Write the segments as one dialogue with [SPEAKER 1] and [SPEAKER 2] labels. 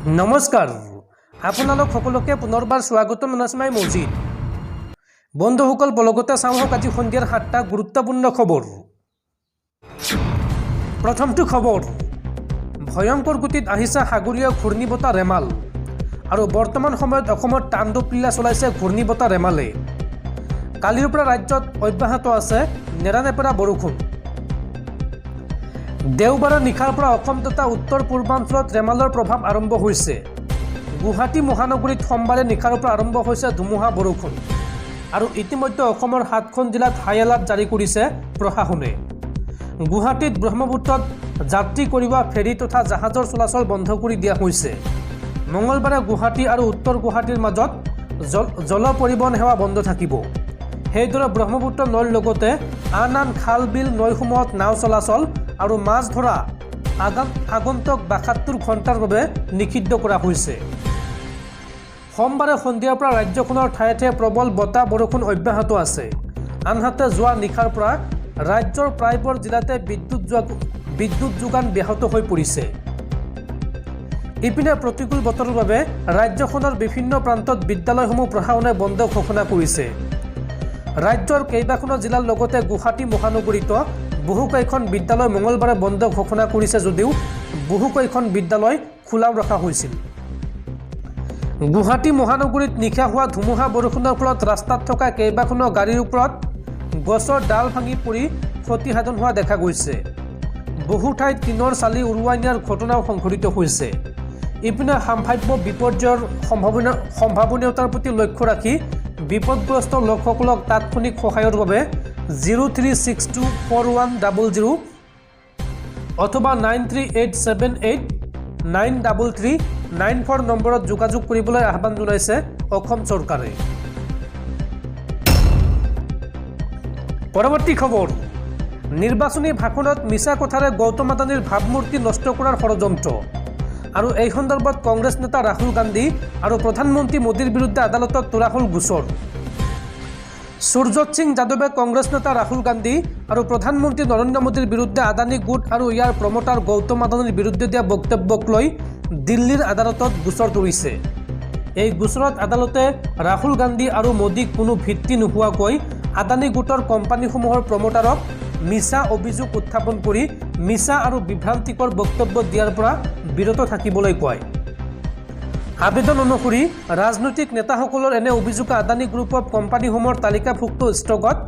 [SPEAKER 1] নমস্কাৰ আপোনালোক সকলোকে পুনৰবাৰ স্বাগতম জনাইছোঁ মজিদ বন্ধুসকল বলগতে চাওক আজি সন্ধিয়াৰ 7টা গুৰুত্বপূৰ্ণ খবৰ। প্ৰথমটো খবৰ, ভয়ংকৰ গতিত আহিছে সাগৰীয় ঘূৰ্ণীবতাহ ৰেমাল আৰু বৰ্তমান সময়ত অসমত তাণ্ডৱ লীলা চলাইছে ঘূৰ্ণীবতাহ ৰেমালে। কালিৰ পৰা ৰাজ্যত অব্যাহত আছে নেৰানেপেৰা বৰষুণ। দেওবাৰে নিশাৰ পৰা অসম তথা উত্তৰ পূৰ্বাঞ্চলত ৰেমালৰ প্ৰভাৱ আৰম্ভ হৈছে। গুৱাহাটী মহানগৰীত সোমবাৰে নিশাৰ পৰা আৰম্ভ হৈছে ধুমুহা বৰষুণ আৰু ইতিমধ্যে অসমৰ 7খন জিলাত হাই এলাৰ্ট জাৰি কৰিছে প্ৰশাসনে। গুৱাহাটীত ব্ৰহ্মপুত্ৰত যাত্ৰী কঢ়িওৱা ফেৰী তথা জাহাজৰ চলাচল বন্ধ কৰি দিয়া হৈছে। মঙলবাৰে গুৱাহাটী আৰু উত্তৰ গুৱাহাটীৰ মাজত জল পৰিবহণ সেৱা বন্ধ থাকিব। সেইদৰে ব্ৰহ্মপুত্ৰ নৈৰ লগতে আন খাল বিল নৈসমূহত নাও চলাচল আৰু মাছ ধৰা আগন্তুক 72 ঘণ্টাৰ বাবে নিষিদ্ধ কৰা হৈছে। সোমবাৰে সন্ধিয়াৰ পৰা ৰাজ্যখনৰ ঠায়ে ঠায়ে প্ৰবল বতাহ বৰষুণ অব্যাহত আছে। আনহাতে যোৱা নিশাৰ পৰা ৰাজ্যৰ প্ৰায়বোৰ জিলাতে বিদ্যুৎ যোগান ব্যাহত হৈ পৰিছে। ইপিনে প্ৰতিকূল বতৰৰ বাবে ৰাজ্যখনৰ বিভিন্ন প্ৰান্তত বিদ্যালয়সমূহ প্ৰশাসনে বন্ধ ঘোষণা কৰিছে। ৰাজ্যৰ কেইবাখনো জিলাৰ লগতে গুৱাহাটী মহানগৰীত বহুকেইখন বিদ্যালয় মঙলবাৰে বন্ধ ঘোষণা কৰিছে যদিও বহুকেইখন বিদ্যালয় খোলাও ৰখা হৈছিল। গুৱাহাটী মহানগৰীত নিশা হোৱা ধুমুহা বৰষুণৰ ফলত ৰাস্তাত থকা কেইবাখনো গাড়ীৰ ওপৰত গছৰ ডাল ভাঙি পৰি ক্ষতিসাধন হোৱা দেখা গৈছে। বহু ঠাইত টিনৰ চালি উৰুৱাই নিয়াৰ ঘটনাও সংঘটিত হৈছে। ইপিনে সম্ভাৱ্য বিপৰ্যয়ৰ সম্ভাৱনীয়তাৰ প্ৰতি লক্ষ্য ৰাখি বিপদগ্ৰস্ত লোকসকলক তাৎক্ষণিক সহায়ৰ বাবে 03624100 অথবা 9387893394 নম্বৰত যোগাযোগ কৰিবলৈ আহ্বান জনাইছে অসম চৰকাৰে। পৰৱৰ্তী খবৰ, নিৰ্বাচনী ভাষণত মিছা কথাৰে গৌতম আদানীৰ ভাৱমূৰ্তি নষ্ট কৰাৰ ষড়যন্ত্ৰ আৰু এই সন্দৰ্ভত কংগ্ৰেছ নেতা ৰাহুল গান্ধী আৰু প্ৰধানমন্ত্ৰী মোদীৰ বিৰুদ্ধে আদালতত তোলা হ'ল গোচৰ। সুৰজিৎ সিং যাদৱে কংগ্ৰেছ নেতা ৰাহুল গান্ধী আৰু প্ৰধানমন্ত্ৰী নৰেন্দ্ৰ মোদীৰ বিৰুদ্ধে আদানী গোট আৰু ইয়াৰ প্ৰমোটাৰ গৌতম আদানীৰ বিৰুদ্ধে দিয়া বক্তব্যক লৈ দিল্লীৰ আদালতত গোচৰ তৰিছে। এই গোচৰত আদালতে ৰাহুল গান্ধী আৰু মোদীক কোনো ভিত্তি নোহোৱাকৈ আদানী গোটৰ কোম্পানীসমূহৰ প্ৰমোটাৰক মিছা অভিযোগ উত্থাপন কৰি মিছা আৰু বিভ্ৰান্তিকৰ বক্তব্য দিয়াৰ পৰা বিৰত থাকিবলৈ কয়। আবেদন অনুসৰি ৰাজনৈতিক নেতাসকলৰ এনে অভিযোগে আদানী গ্ৰুপ অফ কোম্পানীসমূহৰ তালিকাভুক্ত ষ্টকত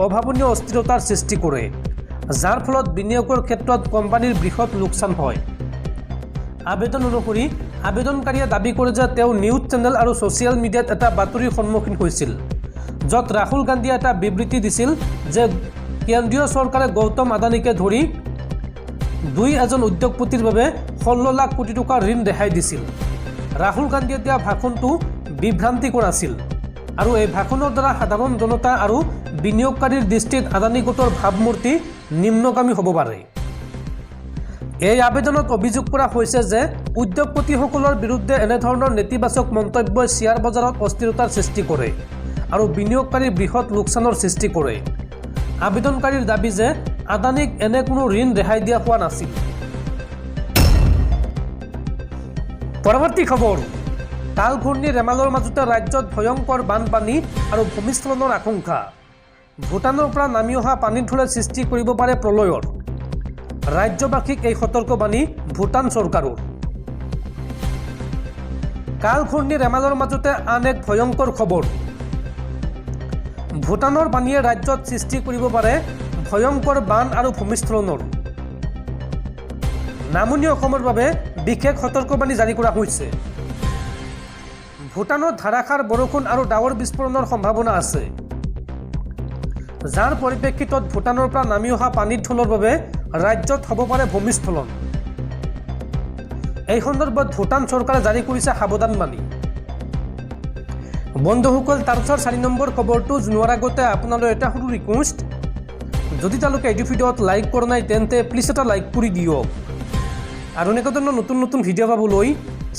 [SPEAKER 1] অভাৱনীয় অস্থিৰতাৰ সৃষ্টি কৰে, যাৰ ফলত বিনিয়োগৰ ক্ষেত্ৰত কোম্পানীৰ বৃহৎ লোকচান হয়। আবেদন অনুসৰি আবেদনকাৰীয়ে দাবী কৰে যে তেওঁ নিউজ চেনেল আৰু ছ'চিয়েল মিডিয়াত এটা বাতৰিৰ সন্মুখীন হৈছিল, য'ত ৰাহুল গান্ধীয়ে এটা বিবৃতি দিছিল যে কেন্দ্ৰীয় চৰকাৰে গৌতম আদানীকে ধৰি এজন উদ্যোগপতিৰ বাবে 16 লাখ কোটি টকা ঋণ ৰেহাই দিছিল। ৰাহুল গান্ধীয়ে দিয়া ভাষণটো বিভ্ৰান্তিকৰ আছিল আৰু এই ভাষণৰ দ্বাৰা সাধাৰণ জনতা আৰু বিনিয়োগকাৰীৰ দৃষ্টিত আদানী গোটৰ ভাৱমূৰ্তি নিম্নগামী হ'ব পাৰে। এই আবেদনত অভিযোগ কৰা হৈছে যে উদ্যোগপতিসকলৰ বিৰুদ্ধে এনেধৰণৰ নেতিবাচক মন্তব্যই শ্বেয়াৰ বজাৰত অস্থিৰতাৰ সৃষ্টি কৰে আৰু বিনিয়োগকাৰীৰ বৃহৎ লোকচানৰ সৃষ্টি কৰে। আবেদনকাৰীৰ দাবী যে আদানীক এনে কোনো ঋণ ৰেহাই দিয়া হোৱা নাছিল। পৰৱৰ্তী খবৰ, কাল ঘূৰ্ণী ৰেমালৰ মাজতে ৰাজ্যত ভয়ংকৰ বানপানী আৰু ভূমিস্খলনৰ আশংকা। ভূটানৰ পৰা নামি অহা পানীৰ ঢলে সৃষ্টি কৰিব পাৰে প্ৰলয়ৰ। ৰাজ্যবাসীক এই সতৰ্কবাণী ভূটান চৰকাৰৰ। কাল ঘূৰ্ণী ৰেমালৰ মাজতে আন এক ভয়ংকৰ খবৰ। ভূটানৰ পানীয়ে ৰাজ্যত সৃষ্টি কৰিব পাৰে ভয়ংকৰ বান আৰু ভূমিস্খলনৰ। নামনি অসমৰ বাবে বিশেষ সতৰ্কবাণী জাৰি কৰা হৈছে। ভূটানত ধাৰাসাৰ বৰষুণ আৰু ডাৱৰ বিস্ফোৰণৰ সম্ভাৱনা আছে, যাৰ পৰিপ্ৰেক্ষিতত ভূটানৰ পৰা নামি অহা পানীৰ ঢলৰ বাবে ৰাজ্যত হ'ব পাৰে ভূমিস্খলন। এই সন্দৰ্ভত ভূটান চৰকাৰে জাৰি কৰিছে সাৱধানবাণী। বন্ধুসকল, তাৰপিছত 4 নম্বৰ খবৰটো জনোৱাৰ আগতে আপোনালৈ এটা সৰু ৰিকুৱেষ্ট, যদি তেওঁলোকে এইটো ভিডিঅ'ত লাইক কৰা নাই তেন্তে প্লিজ এটা লাইক কৰি দিয়ক আৰু এনেকুৱা ধৰণৰ নতুন নতুন ভিডিঅ' পাবলৈ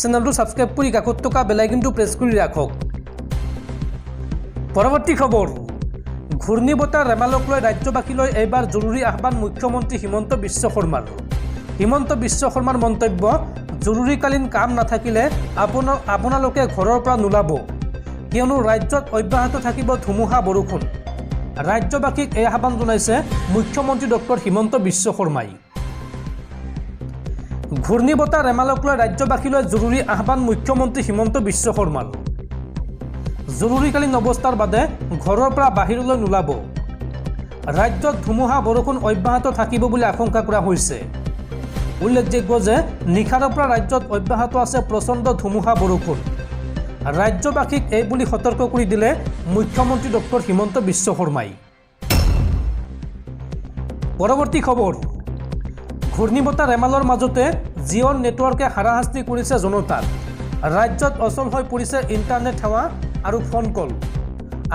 [SPEAKER 1] চেনেলটো ছাবস্ক্ৰাইব কৰি কাষত থকা বেল আইকনটো প্ৰেছ কৰি ৰাখক। পৰৱৰ্তী খবৰ, ঘূৰ্ণীবতাহ ৰেমালক লৈ ৰাজ্যবাসীলৈ এইবাৰ জৰুৰী আহ্বান মুখ্যমন্ত্ৰী হিমন্ত বিশ্ব শৰ্মাৰ। হিমন্ত বিশ্ব শৰ্মাৰ মন্তব্য, জৰুৰীকালীন কাম নাথাকিলে আপোনালোকে ঘৰৰ পৰা নোলাব, কিয়নো ৰাজ্যত অব্যাহত থাকিব ধুমুহা বৰষুণ। ৰাজ্যবাসীক এই আহ্বান জনাইছে মুখ্যমন্ত্ৰী ডক্টৰ হিমন্ত বিশ্ব শৰ্মাই। ঘূৰ্ণীবতাহ ৰেমালক লৈ ৰাজ্যবাসীলৈ জৰুৰী আহ্বান মুখ্যমন্ত্ৰী হিমন্ত বিশ্ব শৰ্মাৰ। জৰুৰীকালীন অৱস্থাৰ বাদে ঘৰৰ পৰা বাহিৰলৈ নোলাব। ৰাজ্যত ধুমুহা বৰষুণ অব্যাহত থাকিব বুলি আশংকা কৰা হৈছে। উল্লেখযোগ্য যে নিশাৰ পৰা ৰাজ্যত অব্যাহত আছে প্ৰচণ্ড ধুমুহা বৰষুণ। ৰাজ্যবাসীক এই বুলি সতৰ্ক কৰি দিলে মুখ্যমন্ত্ৰী ডক্টৰ হিমন্ত বিশ্ব শৰ্মাই। পৰৱৰ্তী খবৰ, ঘূৰ্ণীবতাহ ৰেমালৰ মাজতে জিঅ'ৰ নেটৱৰ্কে হাৰাশাস্তি কৰিছে জনতাক। ৰাজ্যত অচল হৈ পৰিছে ইণ্টাৰনেট সেৱা আৰু ফোন কল।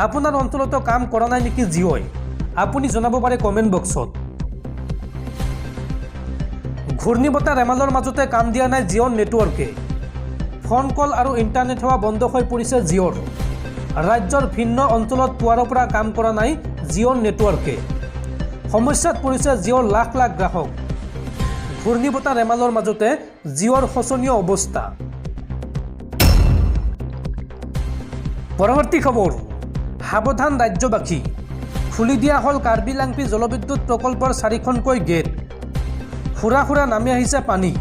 [SPEAKER 1] আপোনাৰ অঞ্চলতো কাম কৰা নাই নেকি জিঅ'ই? আপুনি জনাব পাৰে কমেণ্ট বক্সত। ঘূৰ্ণীবতাহ ৰেমালৰ মাজতে কাম দিয়া নাই জিঅ'ৰ নেটৱৰ্কে। ফোন কল আৰু ইণ্টাৰনেট সেৱা বন্ধ হৈ পৰিছে জিঅ'ৰ। ৰাজ্যৰ ভিন্ন অঞ্চলত পুৱাৰৰ পৰা কাম কৰা নাই জিঅ'ৰ নেটৱৰ্কে। সমস্যাত পৰিছে জিঅ'ৰ লাখ লাখ গ্ৰাহক। ঘূৰ্ণীবতাহ ৰেমালৰ মাজতে জিঅ'ৰ শোচনীয় অৱস্থা। পৰৱৰ্তী খবৰ, সাৱধান ৰাজ্যবাসী। খুলি দিয়া হ'ল কাৰ্বি লাংপি জলবিদ্যুৎ প্ৰকল্পৰ 4খনকৈ গেট। সুৰা সুৰা নামি আহিছে পানী।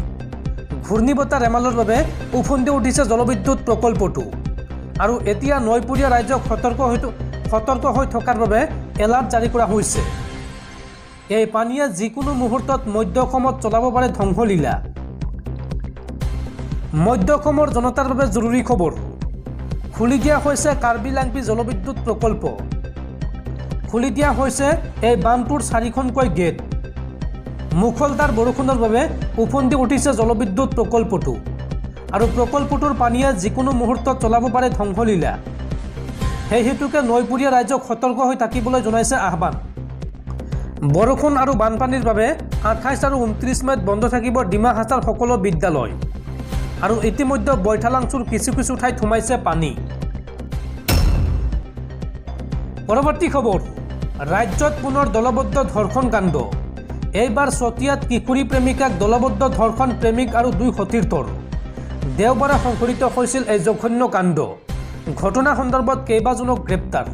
[SPEAKER 1] ঘূৰ্ণীবতাহ ৰেমালৰ বাবে উফন্দি উঠিছে জলবিদ্যুৎ প্ৰকল্পটো। আৰু এতিয়া নৈপৰীয়া ৰাইজক সতৰ্ক হৈ থকাৰ বাবে এলাৰ্ট জাৰি কৰা হৈছে। এই পানীয়ে যিকোনো মুহূৰ্তত মধ্য অসমত চলাব পাৰে ধ্বংসলীলা। মধ্য অসমৰ জনতাৰ বাবে জৰুৰী খবৰ, খুলি দিয়া হৈছে কাৰ্বি লাংপি জলবিদ্যুৎ প্ৰকল্প। খুলি দিয়া হৈছে এই বান্ধটোৰ 4খনকৈ গেট। মুখলধাৰ বৰষুণৰ বাবে উফন্দি উঠিছে জলবিদ্যুৎ প্ৰকল্পটো। আৰু প্ৰকল্পটোৰ পানীয়ে যিকোনো মুহূৰ্তত চলাব পাৰে ধ্বংসলীলা। সেই হেতুকে নৈপৰীয়া ৰাইজক সতৰ্ক হৈ থাকিবলৈ জনাইছে আহ্বান। বৰষুণ আৰু বানপানীৰ বাবে 28 আৰু 29 মে'ত বন্ধ থাকিব ডিমা হাছাৰ সকলো বিদ্যালয়। আৰু ইতিমধ্যে বৈঠালাংচুৰ কিছু কিছু ঠাইত সোমাইছে পানী। পৰৱৰ্তী খবৰ, ৰাজ্যত পুনৰ দলবদ্ধ ধৰ্ষণ কাণ্ড। এইবাৰ চতিয়াত কিশোৰী প্ৰেমিকাক দলবদ্ধ ধৰ্ষণ, প্ৰেমিক আৰু 2 সতীৰ্থৰ। দেওবাৰে সংঘটিত হৈছিল এই জঘন্য কাণ্ড। ঘটনা সন্দৰ্ভত কেইবাজনক গ্ৰেপ্তাৰ।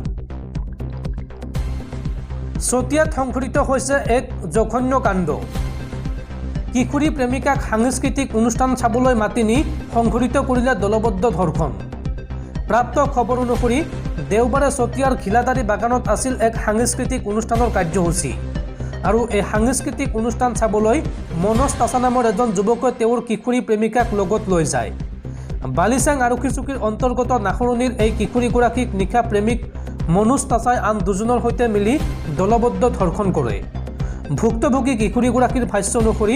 [SPEAKER 1] চতিয়াত সংঘটিত হৈছে এক জঘন্য কাণ্ড। কিশোৰী প্ৰেমিকাক সাংস্কৃতিক অনুষ্ঠান চাবলৈ মাতি নি সংঘটিত কৰিলে দলবদ্ধ ধৰ্ষণ। প্ৰাপ্ত খবৰ অনুসৰি দেওবাৰে চতিয়াৰ ঘিলাদাৰী বাগানত আছিল এক সাংস্কৃতিক অনুষ্ঠানৰ কাৰ্যসূচী। আৰু এই সাংস্কৃতিক অনুষ্ঠান চাবলৈ মনোজ তাছা নামৰ এজন যুৱকে তেওঁৰ কিশোৰী প্ৰেমিকাক লগত লৈ যায়। বালিচাং আৰক্ষী চকীৰ অন্তৰ্গত নাখৰণিৰ এই কিশোৰীগৰাকীক নিশা প্ৰেমিক মনোজ তাছাই আন 2জনৰ সৈতে মিলি দলবদ্ধ ধৰ্ষণ কৰে। ভুক্তভোগী কিশোৰীগৰাকীৰ ভাষ্য অনুসৰি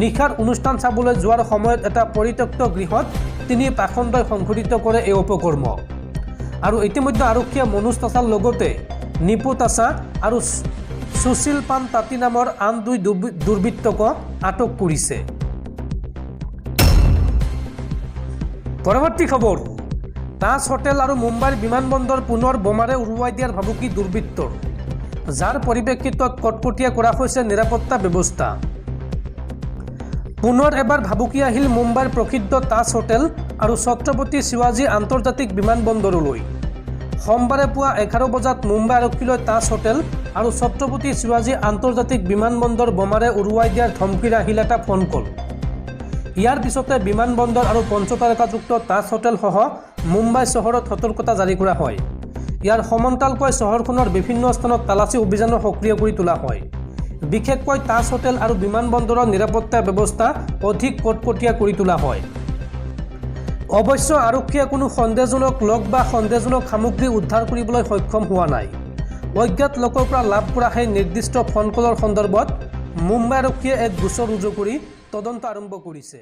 [SPEAKER 1] নিশাৰ অনুষ্ঠান চাবলৈ যোৱাৰ সময়ত এটা পৰিত্যক্ত গৃহত তিনি পাখণ্ডই সংঘটিত কৰে এই অপকৰ্ম। আৰু ইতিমধ্যে আৰক্ষীয়ে মনোজ তাছাৰ লগতে নিপু তাছা আৰু সুশীল পান তাঁতী নামৰ আন 2 দুৰ্বৃত্তকো আটক কৰিছে। পৰৱৰ্তী খবৰ, তাজ হোটেল আৰু মুম্বাইৰ বিমানবন্দৰ পুনৰ বোমাৰে উৰুৱাই দিয়াৰ ভাবুকি দুৰ্বৃত্তৰ। যাৰ পৰিপ্ৰেক্ষিতত কটকটীয়া কৰা হৈছে নিৰাপত্তা ব্যৱস্থা। পুনৰ এবাৰ ভাবুকি আহিল মুম্বাইৰ প্ৰসিদ্ধ তাজ হোটেল আৰু ছত্ৰপতি শিৱাজী আন্তৰ্জাতিক বিমানবন্দৰলৈ। সোমবাৰে পুৱা 11 বজাত মুম্বাই আৰক্ষীলৈ তাজ হোটেল আৰু ছত্ৰপতি শিৱাজী আন্তৰ্জাতিক বিমানবন্দৰ বোমাৰে উৰুৱাই দিয়াৰ ধমকিৰ আহিল এটা ফোন কল। ইয়াৰ পিছতে বিমানবন্দৰ আৰু পঞ্চতাৰকাযুক্ত তাজ হোটেলসহ মুম্বাই চহৰত সতৰ্কতা জাৰি কৰা হয়। ইয়াৰ সমান্তৰালকৈ চহৰখনৰ বিভিন্ন স্থানত তালাচী অভিযানো সক্ৰিয় কৰি তোলা হয়। বিশেষকৈ তাজ হোটেল আৰু বিমানবন্দৰৰ নিৰাপত্তা ব্যৱস্থা অধিক কটকটীয়া কৰি তোলা হয়। অৱশ্য আৰক্ষীয়ে কোনো সন্দেহজনক লোক বা সন্দেহজনক সামগ্ৰী উদ্ধাৰ কৰিবলৈ সক্ষম হোৱা নাই। অজ্ঞাত লোকৰ পৰা লাভ কৰা সেই নিৰ্দিষ্ট ফোন কলৰ সন্দৰ্ভত মুম্বাই আৰক্ষীয়ে এক গোচৰ ৰুজু কৰি তদন্ত আৰম্ভ কৰিছে।